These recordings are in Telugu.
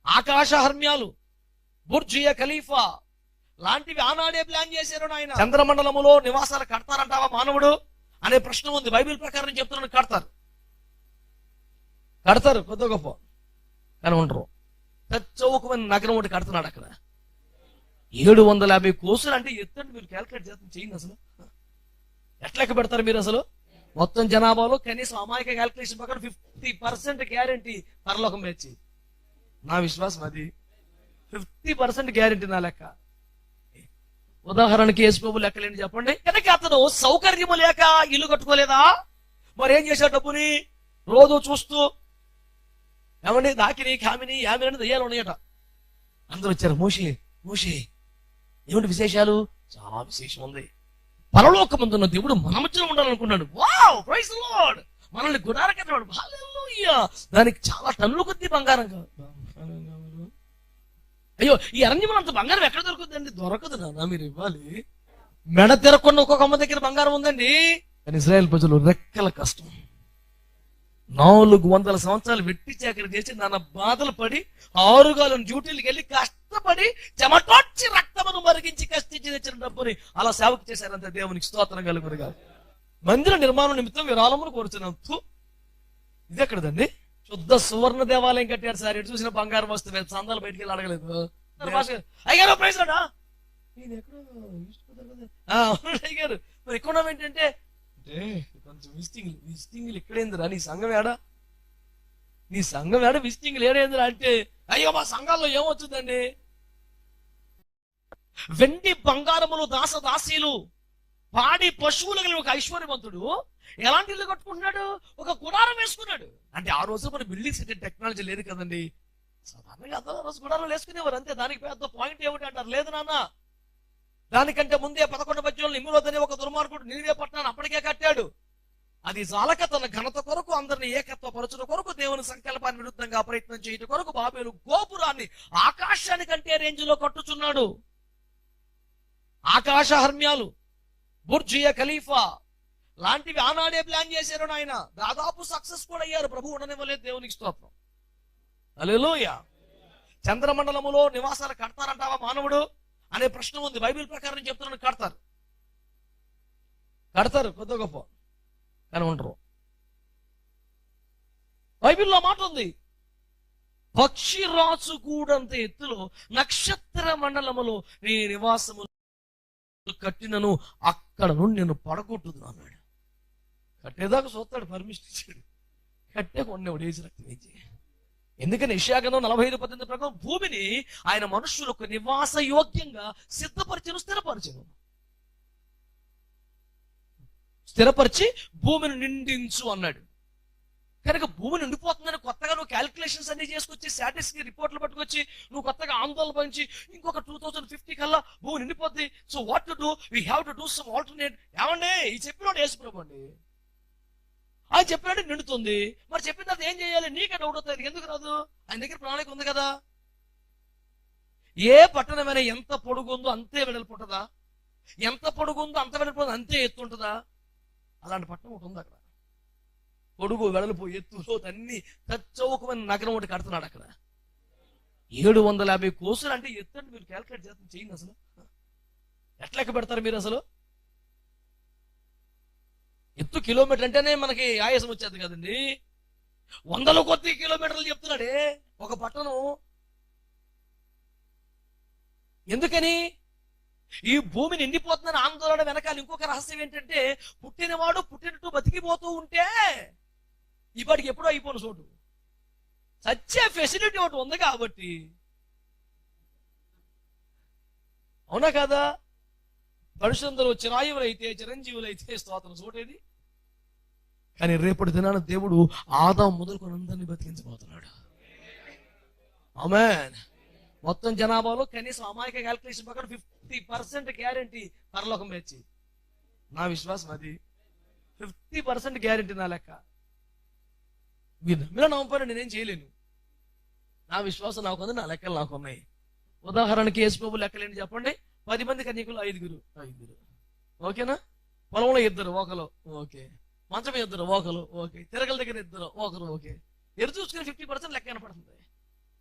ఆకాశ హర్మ్యాలు, బుర్జియా ఖలీఫా లాంటివి ఆనాడే ప్లాన్ చేశారు నాయన. చంద్రమండలములో నివాసాలు కడతారంటావా మానవుడు అనే ప్రశ్న ఉంది. బైబిల్ ప్రకారం చెప్తున్నాను, కడతారు కొద్ది గొప్ప, కానీ ఉండరు. చౌకమైన నగరం ఒకటి కడుతున్నాడు అక్కడ. 750 కోసులు అంటే ఎత్తండి, మీరు క్యాల్కులేట్ చేస్తాం చేయండి. అసలు ఎట్లా లెక్క పెడతారు మీరు? అసలు మొత్తం జనాభాలో కనీసం అమాయక క్యాల్కులేషన్ ప్రకారం 50% గ్యారంటీ పరలోకం వేచి. నా విశ్వాసం అది 50% గ్యారంటీ నా లెక్క. ఉదాహరణకి యేసుప్రభు లెక్కలేండి చెప్పండి. కనుక అతను సౌకర్యము లేక ఇల్లు కట్టుకోలేదా? మరి ఏం చేశాడు? డబ్బుని రోజు చూస్తూ ఏమండి దాకిని కామిని యామిని దయ్యాలు ఉన్నాయట. అందరూ వచ్చారు. మోషే ఏమిటి విశేషాలు? చాలా విశేషం ఉంది. పరలోకమందున్న దేవుడు మన మధ్యలో ఉండాలనుకున్నాడు. Wow, praise the lord. మనల్ని గుడార కట్టాడు. హల్లెలూయా. దానికి చాలా టన్నుల కొద్ది బంగారం కావాలి. అయ్యో, ఈ అరణ్యంలో అంత బంగారం ఎక్కడ దొరుకుతుందండి? దొరకదు నాన్న, మీరు ఇవ్వాలి. మెడ తిరగకుండా ఒక్కొక్క అమ్మ దగ్గర బంగారం ఉందండి. కానీ ఇశ్రాయేల్ ప్రజలు రెక్కల కష్టం 400 సంవత్సరాలు వెట్టి చాకరీ చేసి నాన్న బాధలు పడి 6 గాలం డ్యూటీలకు వెళ్ళి కష్టపడి చెమటొచ్చి రక్తమును మరిగించి కష్టించి తెచ్చిన డబ్బుని అలా సేవకు చేశారంత. దేవునికి స్తోత్రం కలుగునుగా. మందిర నిర్మాణం నిమిత్తం విరాళములు కోరుచున్నాం. ఇది ఎక్కడదండి? శుద్ధ సువర్ణ దేవాలయం కట్టారు సార్. ఎటు చూసిన బంగారం వస్తుంది. సందాలు బయటికి వెళ్ళి అడగలేదు. అయ్యారు ప్రైజ్ రాడా నేను ఎక్కడో అయ్యారు. మరి ఎక్కువ ఏంటంటే కొంచెం విజిటింగ్లు ఇక్కడేందిరా? నీ సంఘం ఏడా విజిటింగ్లు ఏడేందిరా అంటే, అయ్యో మా సంఘాల్లో ఏమొచ్చుందండి? వెండి బంగారములు దాసదాసీలు పాడి పశువులు కలిగిన ఒక ఐశ్వర్యవంతుడు ఎలాంటి ఇల్లు కట్టుకుంటున్నాడు? ఒక గుడారం వేసుకున్నాడు. అంటే ఆ రోజు మన బిల్డింగ్ సిటీ టెక్నాలజీ లేదు కదండి. సాధారణంగా అందరూ రోజు గుడారం వేసుకునేవారు అంతే. దానికి పెద్ద పాయింట్ ఏమిటి అంటారు? లేదు నాన్న, దానికంటే ముందే 11 పద్యంలో నిమ్రోధనే ఒక దుర్మార్గుడు నినివే పట్టణాన్ని అప్పటికే కట్టాడు. అది జాలక తన ఘనత కొరకు అందరిని ఏకత్వ పరచుట కొరకు దేవుని సంకల్పాన్ని విరుద్ధంగా ప్రయత్నం చేయడం కొరకు బాబేలు గోపురాన్ని ఆకాశానికంటే రేంజ్ లో కట్టుచున్నాడు. ఆకాశ హర్మ్యాలు, బుర్జియా ఖలీఫా లాంటివి ఆనాడే ప్లాన్ చేశారు నాయన. దాదాపు సక్సెస్ కూడా అయ్యారు. ప్రభు ఉండనివ్వలేదు. దేవునికి స్తోత్రం. హల్లెలూయా. చంద్రమండలములో నివాసాలు కడతారంటావా మానవుడు అనే ప్రశ్న ఉంది. బైబిల్ ప్రకారం చెప్తున్నాను, కడతారు కొద్ది గొప్ప, కానీ ఉండరు. బైబిల్లో మాట ఉంది, పక్షి రాజు కూడంత ఎత్తులో నక్షత్ర మండలములో నీ నివాసము కట్టినను అక్కడ నుండి నేను పడగొట్టుదు అన్నాడు. కట్టేదాకా చూస్తాడు, పర్మిషన్ ఇచ్చాడు. కట్టే కొన్నేవాడు వేసి రక్తం వేసి. ఎందుకని యెషయా-గ్రంథం 45:18 ప్రకారం భూమిని ఆయన మనుషులకు నివాస యోగ్యంగా స్థిరపరిచి భూమిని నిండించు అన్నాడు. కనుక భూమి నిండిపోతుందని కొత్తగా నువ్వు క్యాల్కులేషన్స్ అన్ని చేసుకొచ్చి స్టాటిస్టిక్స్ రిపోర్ట్లు పట్టుకొచ్చి నువ్వు కొత్తగా ఆందోళన పంచి ఇంకొక 2050 కల్లా భూమి నిండిపోద్ది. So what to do? We have to do some alternate. ఏమండి, ఈ చెప్పినోడు యేసుప్రభు అండి. ఆయన చెప్పినట్టు నిండుతుంది. మరి చెప్పిన తర్వాత ఏం చేయాలి? నీకే డౌట్ అవుతుంది. ఎందుకు రాదు? ఆయన దగ్గర ప్రణాళిక ఉంది కదా. ఏ పట్టణమైనా ఎంత పొడుగుందో అంతే వెడల్పు ఉంటుందా? ఎంత పొడుగుందో అంత వెడల్పు అంతే ఎత్తు ఉంటుందా? అలాంటి పట్టణం ఒకటి ఉంది అక్కడ. పొడుగు వెడల్పు ఎత్తు అన్ని చౌకమైన నగరం ఒకటి కడుతున్నాడు అక్కడ. 750 కోసులు అంటే ఎత్తండి, మీరు క్యాల్కులేట్ చేస్తాం చేయండి. అసలు ఎట్లా లెక్క పెడతారు మీరు? అసలు ఎత్తు కిలోమీటర్ అంటేనే మనకి ఆయాసం వచ్చేది కదండి. 100 కొద్ది కిలోమీటర్లు చెప్తున్నాడే ఒక పట్టణం. ఎందుకని? ఈ భూమిని నిండిపోతుందని ఆందోళన వెనకాల ఇంకొక రహస్యం ఏంటంటే, పుట్టినవాడు పుట్టినట్టు బతికిపోతూ ఉంటే ఇప్పటికి ఎప్పుడో అయిపోను చోటు చచ్చే ఫెసిలిటీ ఒకటి ఉంది కాబట్టి. అవునా కాదా? మనుషులందరూ చిరాయువులైతే చిరంజీవులైతే స్తోత్రం చోటేది. కానీ రేపటి దినాన దేవుడు ఆదాం మొదలుకొని అందరినీ బతికించబోతున్నాడు. ఆమేన్. మొత్తం జనాభాలో కనీసం అమాయక క్యాల్కులేషన్ ప్రకారం 50% గ్యారంటీ పరలోకం వేచి. నా విశ్వాసం అది 50% గ్యారంటీ నా లెక్క. మీరు నమ్మపని నేనేం చేయలేను. నా విశ్వాసం నాకు ఉంది, నా లెక్కలు నాకు ఉన్నాయి. ఉదాహరణకి యేసుప్రభు లెక్కలేండి చెప్పండి. 10 మంది కన్యకులు 5 ఓకేనా? పొలంలో 2 ఒకరు ఓకే, మంచం 2 ఒకరు ఓకే, తిరగల దగ్గర 2 ఒకరు ఓకే. ఎరు చూసుకుని 50% లెక్క కనపడుతుంది.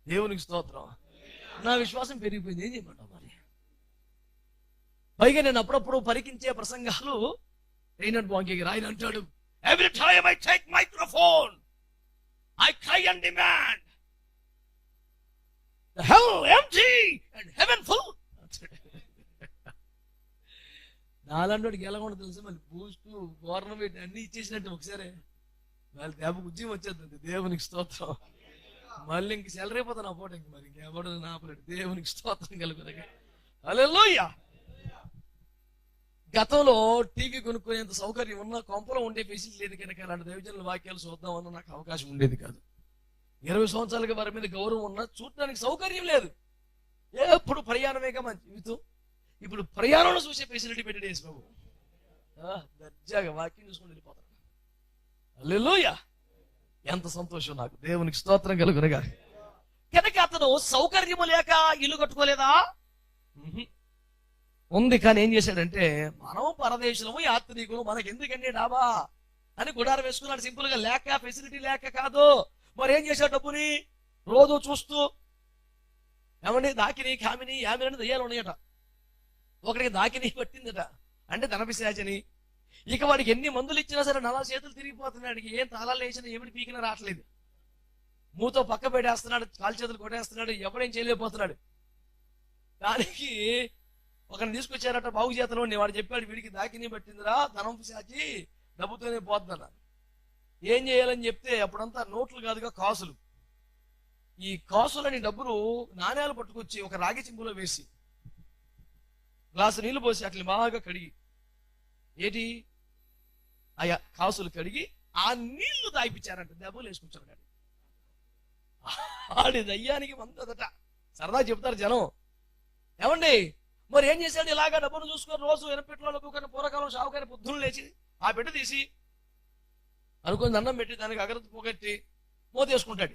దేవునికి స్తోత్రం. నా విశ్వాసం పెరిగిపోయింది. ఏం చేయమంటావు మరి? పైగా నేను అప్పుడప్పుడు పరికించే ప్రసంగాలు రైనడ్ బాంకే గారు ఆయన అంటాడు, every time I take microphone I cry and demand the hell empty and heaven full. నాలంటోడికి ఎలా ఉండదు తెలుసు, మళ్ళీ బూస్ట్ గవర్నమెంట్ అన్ని ఇచ్చేసినట్టు ఒకసారి వాళ్ళ దెబ్బకు ఉద్యమం వచ్చేది. దేవునికి స్తోత్రం. మళ్ళీ ఇంక సెలరైపోతాను ఆ పూట. ఇంక మరి ఇంకెవడు నాపలేడు. దేవునికి స్తోత్రం కలుగుతుంది. హల్లెలూయా. గతంలో టీవీ కొనుక్కునేంత సౌకర్యం ఉన్న కొంపలో ఉండే ఫెసిలిటీ లేదు కనుక అలాంటి దైవజనుల వాక్యాలు చూద్దామన్న నాకు అవకాశం ఉండేది కాదు. 20 సంవత్సరాలుగా వారి మీద గౌరవం ఉన్నా చూడడానికి సౌకర్యం లేదు. ఎప్పుడు ప్రయాణమేగా మన జీవితం. ఇప్పుడు ప్రయాణంలో చూసే ఫెసిలిటీ పెట్టాడు యేసు బాబు. దర్జాగా వాక్యం చూసుకుని వెళ్ళిపోతాడు. హల్లెలూయా. ఎంత సంతోషం నాకు. దేవునికి స్తోత్రం కలుగునగా. కనుక అతను సౌకర్యము లేక ఇల్లు కట్టుకోలేదా? ఉంది. కానీ ఏం చేశాడంటే, మనం పరదేశులము యాత్రికులు, మనకి ఎందుకండి డాబా అని గుడారం వేసుకున్నాడు. సింపుల్ గా, లేక ఫెసిలిటీ లేక కాదు. మరి ఏం చేశాడు? డబ్బుని రోజు చూస్తూ, ఏమండి దాకిని కామిని యామిని దయ్యాలు ఉన్నాయట. ఒకడికి దాకిని పట్టిందట, అంటే ధనపిశాచని. ఇక వాడికి ఎన్ని మందులు ఇచ్చినా సరే నలా చేతులు తిరిగిపోతున్నాడు. ఏం తాళాలు వేసినా ఏమిటి పీకినా రావట్లేదు. మూతో పక్క పెట్టేస్తున్నాడు, కాలు చేతులు కొట్టేస్తున్నాడు, ఎవడేం చేయలేకపోతున్నాడు. దానికి ఒకరిని తీసుకొచ్చారట బాగు చేతలో. వాడు చెప్పాడు, వీడికి దాకిని పట్టిందిరా, ధనం పిశాచి, డబ్బుతోనే పోతుందట. ఏం చేయాలని చెప్తే అప్పుడంతా నోట్లు కాదుగా కాసులు. ఈ కాసులని డబ్బులు నాణ్యాలు పట్టుకొచ్చి ఒక రాగి చెంబులో వేసి గ్లాసు నీళ్లు పోసి అట్లా బాగా కడిగి, ఏంటి ఆయా కాసులు కడిగి ఆ నీళ్లు తాగిపించారంట. దెబ్బలు వేసుకొచ్చారు. ఆడి దయ్యానికి మందదట. సరదా చెప్తారు జనం. ఏమండి మరి ఏం చేశాడు? ఇలాగా డబ్బును చూసుకొని రోజు ఎనపెట్లో పూర్వకాలం షావుకారి పొద్దున్న లేచి ఆ బిడ్డ తీసి అనుకుని దండం పెట్టి దానికి అగరత్తి పోగొట్టి మోతేసుకుంటాడు.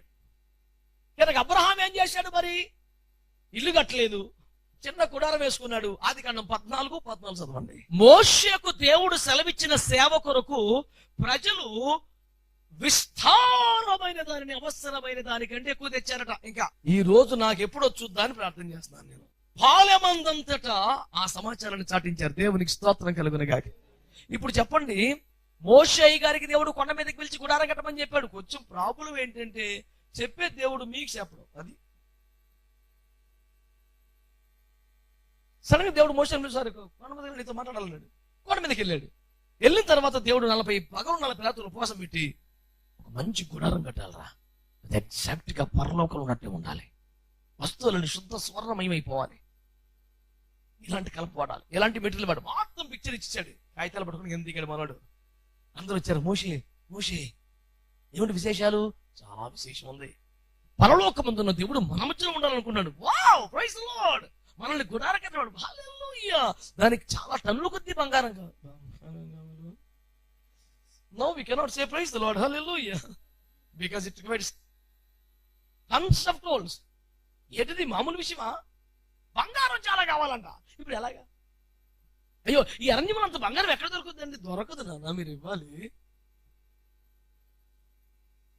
కనుక అబ్రహాం ఏం చేశాడు? మరి ఇల్లు కట్టలేదు, చిన్న కుడారం వేసుకున్నాడు. ఆదికాండం 14:14 చదవండి. మోషేకు దేవుడు సెలవిచ్చిన సేవ కొరకు ప్రజలు విస్తారమైన దానిని అవసరమైన దానికంటే ఎక్కువ తెచ్చారట. ఇంకా ఈ రోజు నాకు ఎప్పుడు చూద్దాన్ని ప్రార్థన చేస్తున్నాను నేను. పాలెమందంతటా ఆ సమాచారాన్ని చాటించారు. దేవునికి స్తోత్రం కలుగునగాక. ఇప్పుడు చెప్పండి, మోషే గారికి దేవుడు కొండ మీదకి పిలిచి గుడారం కట్టమని చెప్పాడు. కొంచెం ప్రాబ్లం ఏంటంటే చెప్పే దేవుడు మీకు చెప్పడం. అది సడన్ గా దేవుడు మోషే కొండ మీద నీతో మాట్లాడాలన్నాడు. కొండ మీదకి వెళ్ళాడు. వెళ్ళిన తర్వాత దేవుడు 40 రాత్రులు ఉపవాసం పెట్టి ఒక మంచి గుడారం కట్టాలరా, అది ఎగ్జాక్ట్ గా పరలోకంలో ఉన్నట్టే ఉండాలి, వస్తువులను శుద్ధ స్వర్ణమయమైపోవాలి, ఇలాంటి కలప వాడాలి, ఇలాంటి మెటీరియల్ వాడు మొత్తం పిక్చర్ ఇచ్చాడు. కాగితాలు పట్టుకుని ఎందుకు దిగాడు మనవాడు. అందరూ వచ్చారు. మోషే మోషే ఏమిటి విశేషాలు? చాలా విశేషం ఉంది. పరలోకమందున్న దేవుడు మన మధ్యలో ఉండాలనుకున్నాడు. Wow, praise the lord. మనల్ని గుడారం కట్టవాడు. హల్లెలూయా. దానికి చాలా టన్నుల కొద్ది బంగారం కావాలి. No, we cannot say praise the Lord, hallelujah, because it requires tons of gold. ఏంటిది మామూలు విషయమా? బంగారం చాలా కావాలంట. ఇప్పుడు ఎలాగా? అయ్యో, ఈ అరణ్యంలో అంత బంగారం ఎక్కడ దొరుకుతుందండి? దొరకదు నాన్న, మీరు ఇవ్వాలి.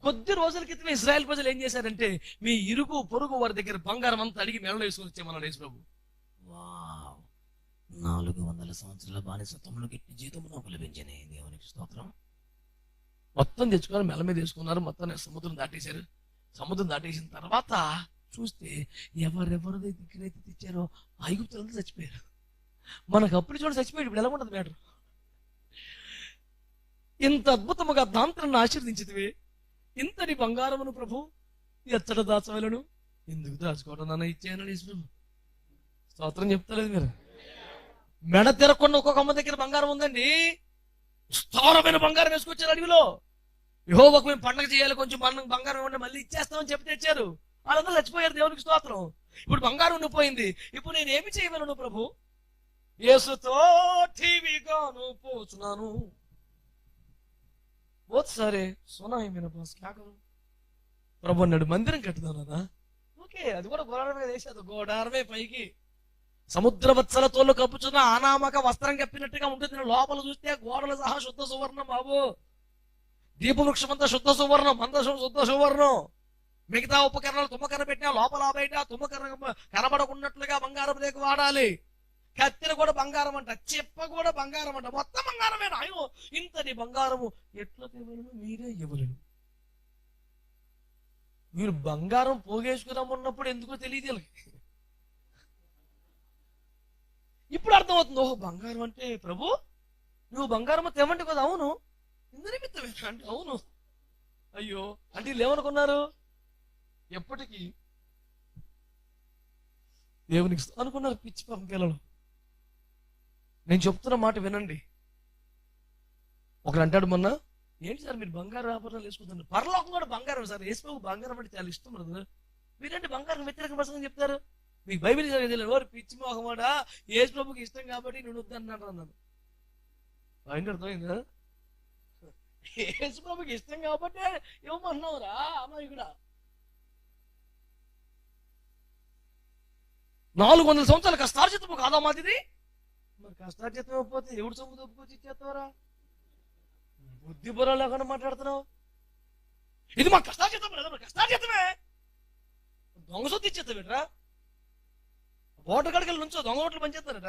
కొద్ది రోజుల క్రితం ఇజ్రాయెల్ ప్రజలు ఏం చేశారంటే, మీ ఇరుగు పొరుగు వారి దగ్గర బంగారం అంతా అడిగి మెడలో వేసుకొని వచ్చామన్నాడు యేసు ప్రభు. వావ్, 400 సంవత్సరాల బానిసత్వంలో గట్టి జీతం నాకు లభించని. దేవునికి స్తోత్రం. మొత్తం తెచ్చుకొని మెల్ల మీద వేసుకున్నారు. మొత్తం సముద్రం దాటేశారు. సముద్రం దాటేసిన తర్వాత చూస్తే ఎవరెవరి దగ్గరైతే తెచ్చారో ఐగుప్తులంతా చచ్చిపోయారు. మనకు అప్పుడు చూడ చచ్చిపోయాడు. ఇప్పుడు ఎలా ఉంటుంది మ్యాటర్? ఇంత అద్భుతముగా దాంత్రాన్ని ఆశీర్వదించితివే, ఇంతటి బంగారమును ప్రభు ఎచ్చట దాచవలను, ఎందుకు దాచుకోవడం నాన్న ఇచ్చానని స్తోత్రం చెప్తలేదు మీరు. మెడ తిరగకుండా ఒక్కొక్క అమ్మ దగ్గర బంగారం ఉందండి. విస్తారమైన బంగారం వేసుకొచ్చారు అడవిలో. యెహోవాకు మేము పండగ చేయాలి, కొంచెం బంగారం ఇవ్వండి, మళ్ళీ ఇచ్చేస్తామని చెప్పి తెచ్చారు. వాళ్ళందరూ చచ్చిపోయారు. దేవునికి స్తోత్రం. ఇప్పుడు బంగారం ఉండిపోయింది. ఇప్పుడు నేను ఏమి చేయగలను ప్రభు? యేసుతో టీవీగాను పోతున్నాను. సరే సోనా ఏమైనా బాస్ క్యాకరు ప్రభు అన్నాడు, మందిరం కట్టుదానా? ఓకే, అది కూడా గోడారమే వేసేది. గోడారమే పైకి సముద్ర వత్సల తోళ్ళు కప్పుచున్న అనామక వస్త్రం కప్పినట్టుగా ఉంటుంది. లోపల చూస్తే గోడలు సహా శుద్ధ సువర్ణం బాబు. దీపవృక్షం అంతా శుద్ధ సువర్ణం, మందసం శుద్ధ సువర్ణం. మిగతా ఉపకరణాలు తుమ్మకర్ర పెట్టినా లోపల బయట తుమ్మకర్ర కనబడకున్నట్లుగా బంగారం రేకు వాడాలి. కత్తెర కూడా బంగారం అంట, చెప్ప కూడా బంగారం అంట, మొత్తం బంగారమే. అయ్యో ఇంతని బంగారము ఎట్లా తేవలను మీరే ఇవ్వలేను. మీరు బంగారం పోగేసుకురమ్మన్నప్పుడు ఎందుకో తెలియదు. ఇప్పుడు అర్థమవుతుంది, ఓహో బంగారం అంటే ప్రభు నువ్వు బంగారం తెమ్మంటే కదా. అవును, ఇందు నిమిత్తమే అంటే అవును. అయ్యో అంటే వీళ్ళు ఏమనుకున్నారు, ఎప్పటికీ దేవునికి అనుకున్నారు. పిచ్చి పాపం పిల్లలు. నేను చెప్తున్న మాట వినండి. ఒకడు అంటాడు మొన్న, ఏంటి సార్ మీరు బంగారు ఆభరణాలు వేసుకుంటున్నారు? పరలోకం కూడా బంగారం సార్, వేసుకోక బంగారం అంటే చాలా ఇష్టం కదా. మీరంటే బంగారం వ్యతిరేక ప్రసంగం చెప్తారు. మీకు బైబిల్ ఎవరు పిచ్చి మోహమాడా, యేసు ప్రభుకి ఇష్టం కాబట్టి నేను వద్దన్నాడు అన్నాను. ఆయన అర్థమైందా? యేసు ప్రభుకి ఇష్టం కాబట్టి ఏమన్నావురా అమ్మాయి కూడా. 400 సంవత్సరాలు కష్టార్జితము కాదా మాదిది? మరి కష్టార్జితం ఇవ్వకపోతే ఎవడు సొమ్ము తప్పుకొచ్చి ఇచ్చేస్తావరా? బుద్ధి బుర్ర లేకుండా మాట్లాడుతున్నావు. ఇది మా కష్టార్జితం కదా, కష్టార్జితమే. దొంగ సొత్తు ఇచ్చేస్తా బిడ్రా. ఓటర్ కడకలు నుంచో దొంగ ఓట్లు పనిచేస్తారట.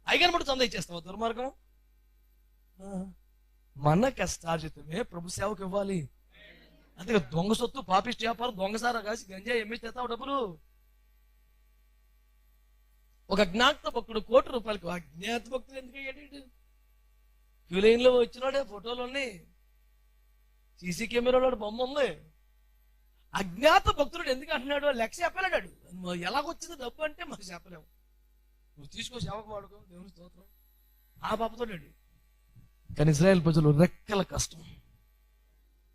ఐగన్ మటు చంద ఇచ్చేస్తావా దుర్మార్గం? మన కష్టార్జితమే ప్రభు సేవకు ఇవ్వాలి. అంతే దొంగ సొత్తు, పాపిష్టి వ్యాపారం, దొంగసారా కాసి గంజాయి ఎమ్మెసి తెస్తావు డబ్బులు. ఒక అజ్ఞాత భక్తుడు ₹1,00,00,000 అజ్ఞాత భక్తుడు ఎందుకు అయ్యాడు? క్యూ లైన్ లో వచ్చినాడే, ఫోటోలు ఉన్నాయి, సీసీ కెమెరాలో బొమ్మ ఉంది. అజ్ఞాత భక్తుడు ఎందుకు అంటున్నాడు? లెక్క చెప్పలేడాడు. ఎలాగొచ్చింది డబ్బు అంటే మరి చెప్పలేము. నువ్వు తీసుకో సేవకు వాడుకో, దేవుని స్తోత్రం, ఆ పాపతోడాడు. కానీ ఇశ్రాయేల్ ప్రజలు రెక్కల కష్టం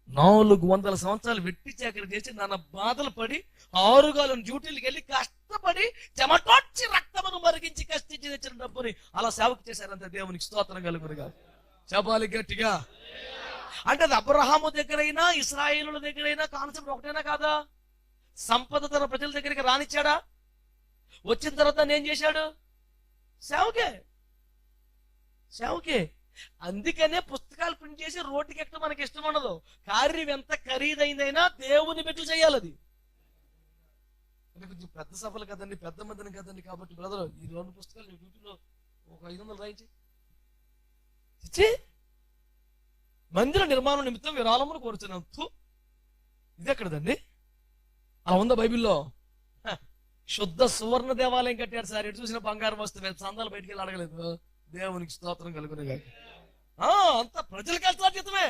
400 సంవత్సరాలు వెట్టి చాకరీ చేసి నాన్న బాధలు పడి 6 గాలం డ్యూటీలకు వెళ్ళి కష్టపడి చెమటొచ్చి రక్తమును మరిగించి కష్టించి తెచ్చిన డబ్బుని అలా సేవకు చేశారంత. దేవునికి స్తోత్రం కలుగునుగా. చెప్పాలి గట్టిగా. అంటే అది అబ్రహాము దగ్గరైనా ఇశ్రాయేలుల దగ్గరైనా కాన్సెప్ట్ ఒకటేనా కాదా? సంపద తన ప్రజల దగ్గరికి రానిచ్చాడా? వచ్చిన తర్వాత నేను చేశాడు సేవకే. సేవకే. అందుకనే పుస్తకాలు ప్రింట్ చేసి రోడ్డుకి ఎక్కడం మనకి ఇష్టం ఉండదు. కార్యం ఎంత ఖరీదైందైనా దేవుని పెట్టి చేయాలి. అది కొంచెం పెద్ద సభలు కదండి, పెద్ద మందిని కదండి. కాబట్టి బ్రదర్ ఈ 2 పుస్తకాలు డ్యూటీలో ఒక 500 రాయించి ఇచ్చి మందిర నిర్మాణం నిమిత్తం విరాళములు కోరుతున్నాను. ఇది ఎక్కడదండి? అలా ఉందా బైబిల్లో? శుద్ధ సువర్ణ దేవాలయం కట్టారు సార్, ఎటు చూసిన బంగారం వస్తుంది, సందాలు బయటికి వెళ్ళి అడగలేదు. దేవునికి స్తోత్రం కలుగునే. అంతా ప్రజలకి అర్థాతీతమే.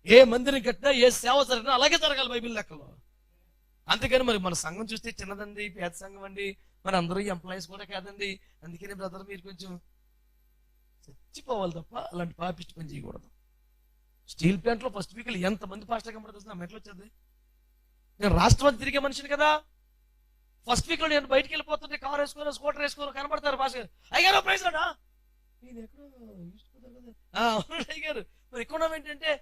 ఏ మందిరం కట్టినా ఏ సేవ జరిగినా అలాగే జరగాలి బైబిల్ లెక్కలో. అందుకని మరి మన సంఘం చూస్తే చిన్నదండి, పేద సంఘం అండి, మన అందరూ ఎంప్లాయీస్ కూడా కాదండి. అందుకని బ్రదర్ మీరు కొంచెం చచ్చిపోవాలి తప్ప అలాంటి పాపిష్టి పని చేయకూడదు. స్టీల్ ప్లాంట్ లో ఫస్ట్ వీక్ ఎంతమంది పాస్టర్ కనబడుతుంది, మెట్లు వచ్చేది. నేను రాష్ట్రపతి తిరిగే మనిషిని కదా. ఫస్ట్ వీక్ లో నేను బయటికి వెళ్ళిపోతుంటే కార్ వేసుకోవాలి, స్కూటర్ వేసుకోవాలి, కనబడతారు పాస్టర్ అయ్యారో ప్రైజ్ రాడా నేను ఎక్కడో అయ్యారు. మరి ఎక్కువ ఏంటంటే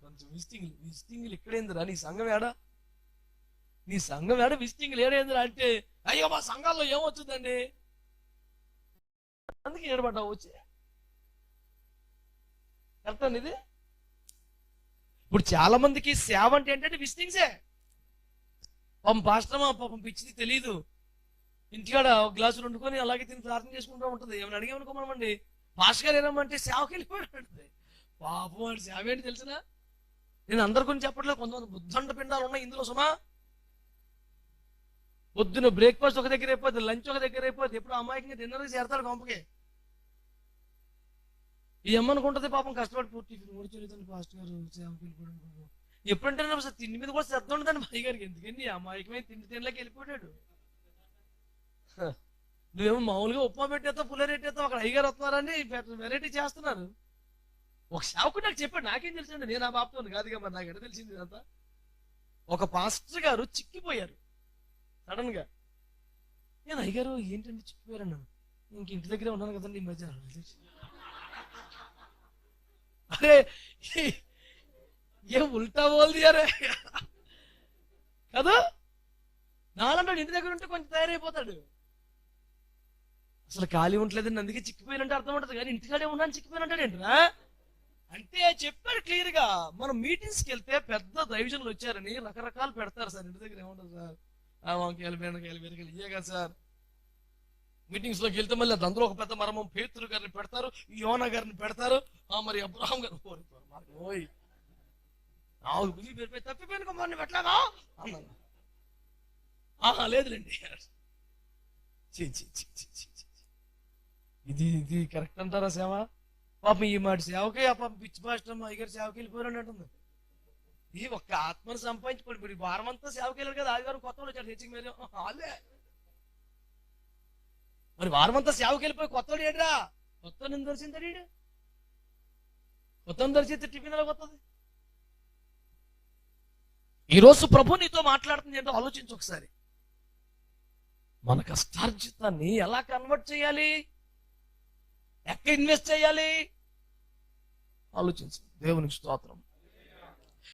కొంచెం విజిటింగ్లు ఇక్కడేందిరా, నీ సంఘం ఏడా, నీ సంఘం ఏడా, విజిటింగ్లు ఏడేందిరా అంటే, అయ్యో మా సంఘాల్లో ఏమొచ్చుందండి అందుకే ఏడబడ్డా వచ్చి కరెక్ట్ ఇది. ఇప్పుడు చాలా మందికి సేవ అంటే ఏంటంటే విజిటింగ్సే. పాపం పాస్టర్ పాపం పిచ్చిది తెలీదు, ఇంటికాడ ఒక గ్లాసు వండుకొని అలాగే తిని ప్రార్థన చేసుకుంటూ ఉంటుంది. ఏమైనా అడిగామనుకోమండి, పాస్టర్ గారు ఏమమ్మంటే సేవకి వెళ్ళిపోయింది. పాపం వాడి సేవ ఏంటి తెలిసిన? నేను అందరి గురించి చెప్పట్లేదు, కొంతమంది బుద్ధండ పిండాలు ఉన్నాయి ఇందులో. సుమా పొద్దున బ్రేక్ఫాస్ట్ ఒక దగ్గర అయిపోతుంది, లంచ్ ఒక దగ్గర అయిపోతుంది, ఎప్పుడు అమ్మాయికి డిన్నర్కి చేరతాడు కొంపకి. ఈ అమ్మనుకుంటుంది పాపం కష్టపడి టిఫిన్ కూడా చేయలేదండి పాస్టర్ గారు సేవకి వెళ్ళిపోయాడు. ఎప్పుడంటే తిండి మీద కూడా శ్రద్ధ ఉండదండి మా గారికి. ఎందుకండి అమాయకమైన తిండిలోకి వెళ్ళిపోయాడు. నువ్వేమో మామూలుగా ఉప్మా పెట్టేస్తావు, పుల్లరి పెట్టేస్తావు, అక్కడ అయ్యగారు వస్తున్నారని వెరైటీ చేస్తున్నారు. ఒక సేవకుడు నాకు చెప్పాడు, నాకేం తెలిసింది, నేను ఆ బాబుతో కాదుగా, మరి నాకు ఎక్కడ తెలిసింది ఇదంతా. ఒక పాస్టర్ గారు చిక్కిపోయారు సడన్ గా. నేను అయ్యగారు ఏంటంటే చిక్కిపోయారన్నాను. ఇంక ఇంటి దగ్గరే ఉన్నాను కదండి ఈ మధ్య. అరే ఏం ఉల్టా బోల్ది అరే కదా. నాలంటాడు ఇంటి దగ్గర ఉంటే కొంచెం తయారైపోతాడు. అసలు ఖాళీ ఉండలేదండి అందుకే చిక్కిపోయినంటే అర్థం ఉంటుంది, కానీ ఇంటికాడే ఉన్నాను చిక్కిపోయినంటాడు ఏంట్రా. అంటే చెప్పాడు క్లియర్ గా. మనం మీటింగ్స్కి వెళ్తే పెద్ద దైవజనులు వచ్చారని రకరకాలు పెడతారు సార్. ఇంటి దగ్గర ఏముంటుంది సార్, ఆ వంకాయలు బెండకాయలు బీరకాయలు ఇయే కదా సార్. మీటింగ్స్ లోకి వెళ్తే మళ్ళీ అందులో ఒక పెద్ద మరమం పేతురు గారిని పెడతారు, యోనా గారిని పెడతారు, మరి అబ్రహాం గారు ఓయ్ నాలుగు గుజి పేరు తప్పిపోయిన మొన్న పెట్టలాగా అన్నాను. లేదులేండి. ఇది కరెక్ట్ అంటారా సేవ? పాపం ఈ మాట సేవకే ఆ పాపం పిచ్చి పాస్టర్ అయ్యగారు సేవకి వెళ్ళిపోయాడు అంటుంది. ఈ ఒక్క ఆత్మను సంపాదించుకోండి. ఇప్పుడు వారం అంతా సేవకి వెళ్ళారు కదా, ఆదివారం కొత్త వాళ్ళు వచ్చారు హెచ్చింగ్ మీరు వాళ్ళే. మరి వారం అంతా సేవకి వెళ్ళిపోయి కొత్తవాడు ఏడ్రా, కొత్త నేను దర్శించాడు, కొత్త దర్శిస్తే టిఫిన్ ఎలా కొత్తది? ఈరోజు ప్రభు నీతో మాట్లాడుతుంది ఏంటో ఆలోచించు ఒకసారి. మన కష్టార్జితాన్ని ఎలా కన్వర్ట్ చేయాలి, ఎక్కడ ఇన్వెస్ట్ చేయాలి ఆలోచించు. దేవునికి స్తోత్రం.